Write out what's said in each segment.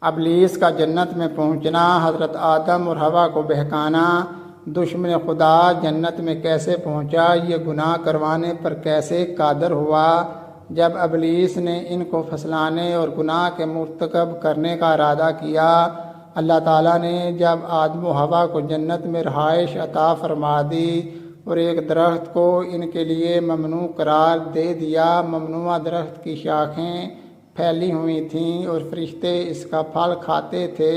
ابلیس کا جنت میں پہنچنا، حضرت آدم اور حوا کو بہکانا، دشمن خدا جنت میں کیسے پہنچا، یہ گناہ کروانے پر کیسے قادر ہوا۔ جب ابلیس نے ان کو پھسلانے اور گناہ کے مرتکب کرنے کا ارادہ کیا، اللہ تعالیٰ نے جب آدم و حوا کو جنت میں رہائش عطا فرما دی اور ایک درخت کو ان کے لیے ممنوع قرار دے دیا، ممنوع درخت کی شاخیں پھیلی ہوئی تھیں اور فرشتے اس کا پھل کھاتے تھے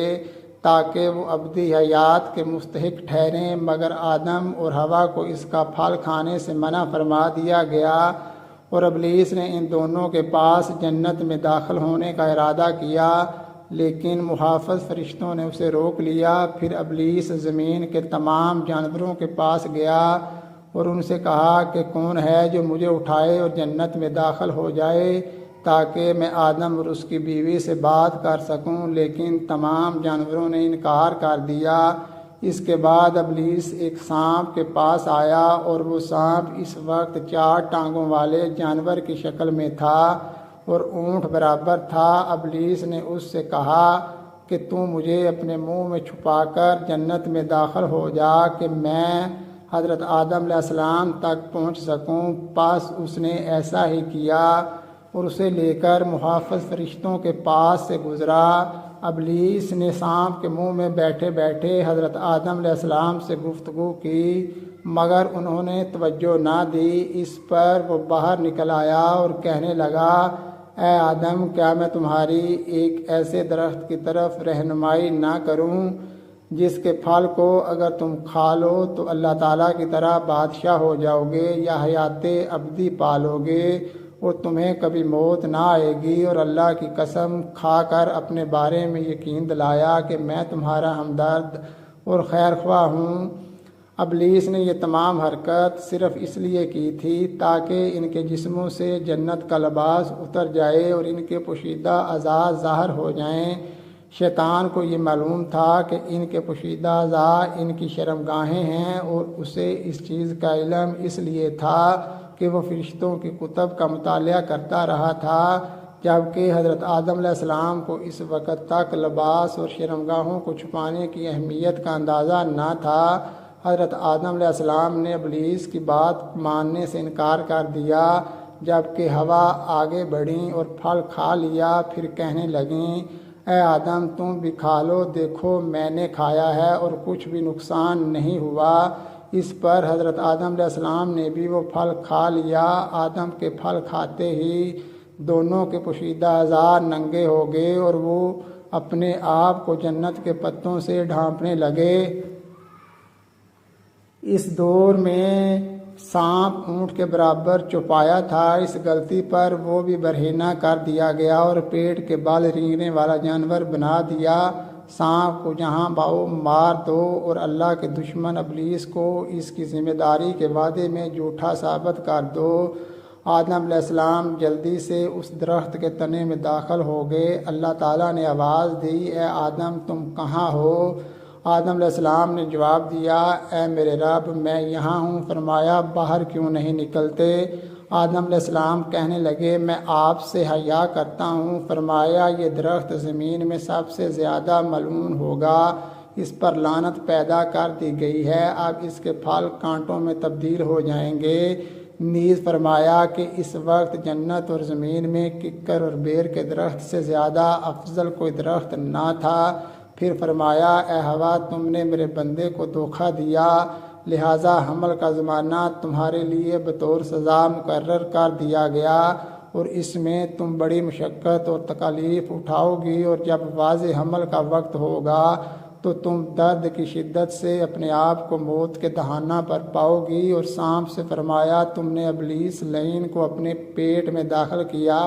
تاکہ وہ ابدی حیات کے مستحق ٹھہریں، مگر آدم اور حوا کو اس کا پھل کھانے سے منع فرما دیا گیا اور ابلیس نے ان دونوں کے پاس جنت میں داخل ہونے کا ارادہ کیا، لیکن محافظ فرشتوں نے اسے روک لیا۔ پھر ابلیس زمین کے تمام جانوروں کے پاس گیا اور ان سے کہا کہ کون ہے جو مجھے اٹھائے اور جنت میں داخل ہو جائے تاکہ میں آدم اور اس کی بیوی سے بات کر سکوں، لیکن تمام جانوروں نے انکار کر دیا۔ اس کے بعد ابلیس ایک سانپ کے پاس آیا اور وہ سانپ اس وقت 4 ٹانگوں والے جانور کی شکل میں تھا اور اونٹ برابر تھا۔ ابلیس نے اس سے کہا کہ تو مجھے اپنے منہ میں چھپا کر جنت میں داخل ہو جا کہ میں حضرت آدم علیہ السلام تک پہنچ سکوں۔ پس اس نے ایسا ہی کیا اور اسے لے کر محافظ فرشتوں کے پاس سے گزرا۔ ابلیس نے سانپ کے منہ میں بیٹھے بیٹھے حضرت آدم علیہ السلام سے گفتگو کی، مگر انہوں نے توجہ نہ دی۔ اس پر وہ باہر نکل آیا اور کہنے لگا، اے آدم، کیا میں تمہاری ایک ایسے درخت کی طرف رہنمائی نہ کروں جس کے پھل کو اگر تم کھا لو تو اللہ تعالیٰ کی طرح بادشاہ ہو جاؤ گے یا حیات ابدی پالو گے اور تمہیں کبھی موت نہ آئے گی؟ اور اللہ کی قسم کھا کر اپنے بارے میں یقین دلایا کہ میں تمہارا ہمدرد اور خیر خواہ ہوں۔ ابلیس نے یہ تمام حرکت صرف اس لیے کی تھی تاکہ ان کے جسموں سے جنت کا لباس اتر جائے اور ان کے پوشیدہ اعضاء ظاہر ہو جائیں۔ شیطان کو یہ معلوم تھا کہ ان کے پوشیدہ اعضاء ان کی شرمگاہیں ہیں اور اسے اس چیز کا علم اس لیے تھا کہ وہ فرشتوں کی کتب کا مطالعہ کرتا رہا تھا، جبکہ حضرت آدم علیہ السلام کو اس وقت تک لباس اور شرمگاہوں کو چھپانے کی اہمیت کا اندازہ نہ تھا۔ حضرت آدم علیہ السلام نے ابلیس کی بات ماننے سے انکار کر دیا، جبکہ حوا آگے بڑھیں اور پھل کھا لیا۔ پھر کہنے لگیں، اے آدم، تم بھی کھا لو، دیکھو میں نے کھایا ہے اور کچھ بھی نقصان نہیں ہوا۔ اس پر حضرت آدم علیہ السلام نے بھی وہ پھل کھا لیا۔ آدم کے پھل کھاتے ہی دونوں کے پوشیدہ اعضاء ننگے ہو گئے اور وہ اپنے آپ کو جنت کے پتوں سے ڈھانپنے لگے۔ اس دور میں سانپ اونٹ کے برابر چوپایا تھا، اس غلطی پر وہ بھی برہنہ کر دیا گیا اور پیٹ کے بال رینگنے والا جانور بنا دیا۔ سانپ کو جہاں باؤ مار دو اور اللہ کے دشمن ابلیس کو اس کی ذمہ داری کے وعدے میں جھوٹا ثابت کر دو۔ آدم علیہ السلام جلدی سے اس درخت کے تنے میں داخل ہو گئے۔ اللہ تعالیٰ نے آواز دی، اے آدم، تم کہاں ہو؟ آدم علیہ السلام نے جواب دیا، اے میرے رب، میں یہاں ہوں۔ فرمایا، باہر کیوں نہیں نکلتے؟ آدم علیہ السلام کہنے لگے، میں آپ سے حیا کرتا ہوں۔ فرمایا، یہ درخت زمین میں سب سے زیادہ ملعون ہوگا، اس پر لعنت پیدا کر دی گئی ہے، اب اس کے پھل کانٹوں میں تبدیل ہو جائیں گے۔ نیز فرمایا کہ اس وقت جنت اور زمین میں ککر اور بیر کے درخت سے زیادہ افضل کوئی درخت نہ تھا۔ پھر فرمایا، اے حوا، تم نے میرے بندے کو دھوکہ دیا، لہٰذا حمل کا زمانہ تمہارے لیے بطور سزا مقرر کر دیا گیا اور اس میں تم بڑی مشقت اور تکالیف اٹھاؤ گی، اور جب واضح حمل کا وقت ہوگا تو تم درد کی شدت سے اپنے آپ کو موت کے دہانہ پر پاؤ گی۔ اور سانپ سے فرمایا، تم نے ابلیس لعین کو اپنے پیٹ میں داخل کیا،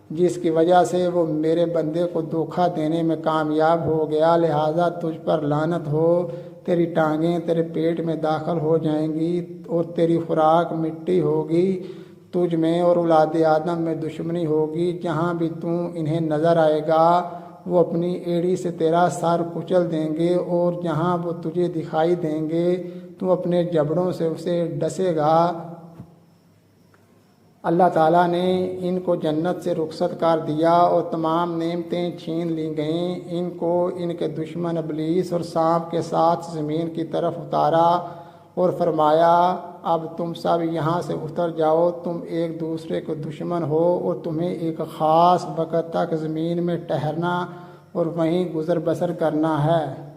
جس کی وجہ سے وہ میرے بندے کو دھوکہ دینے میں کامیاب ہو گیا، لہٰذا تجھ پر لعنت ہو، تیری ٹانگیں تیرے پیٹ میں داخل ہو جائیں گی اور تیری خوراک مٹی ہوگی، تجھ میں اور اولاد آدم میں دشمنی ہوگی، جہاں بھی تو انہیں نظر آئے گا وہ اپنی ایڑی سے تیرا سر کچل دیں گے، اور جہاں وہ تجھے دکھائی دیں گے تو اپنے جبڑوں سے اسے ڈسے گا۔ اللہ تعالیٰ نے ان کو جنت سے رخصت کر دیا اور تمام نعمتیں چھین لی گئیں۔ ان کو ان کے دشمن ابلیس اور سانپ کے ساتھ زمین کی طرف اتارا اور فرمایا اب تم سب یہاں سے اتر جاؤ، تم ایک دوسرے کو دشمن ہو اور تمہیں ایک خاص وقت تک زمین میں ٹھہرنا اور وہیں گزر بسر کرنا ہے۔